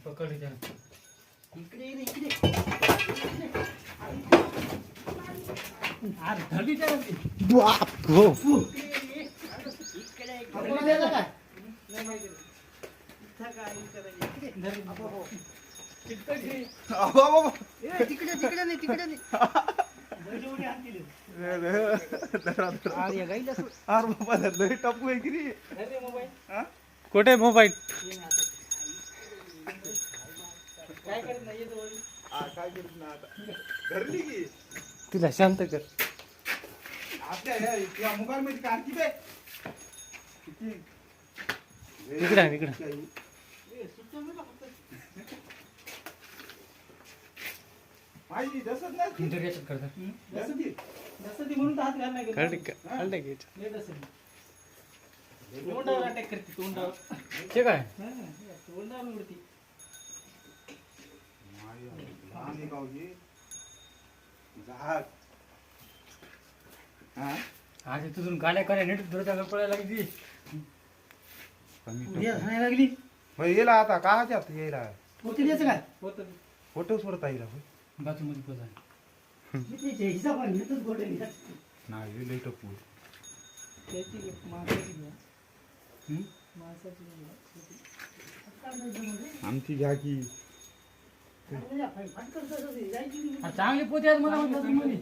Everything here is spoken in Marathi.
पकड इकडे इकडे आज धडी त्या बाप हो तिकडे नाही अरे बाबा लय टपू आहे की रे कुठे मोबाईल काय करत नाही काय करत ना आता धरली की तिला शांत कर आपल्या मोबाईल मध्ये काय किती किती इकडे आहे, इकडे. माहिती दसत नाही इंटरनेट करतात दसती म्हणून तर हात घाल नाही काढ काढ घे तोंडावर अटॅक करते तोंडावर ते काय तोंडावर उडती लहान आहे गावची जहाज हा आज तुझून गाड्या करायला नेट दुरता पडायला लागली कमी उद्या झाडायला लागली येला आता का ह्याच्यात येला होते द्यायचं काय होतं फोटो सोडता येईल बाथरूम मध्ये पोचा हिसाब घेतच गोटे नाही लई टपू त्याची माणसाची घ्या माणसाची आमची घ्या की चांगले पोते आहेत मला बाथरूम मध्ये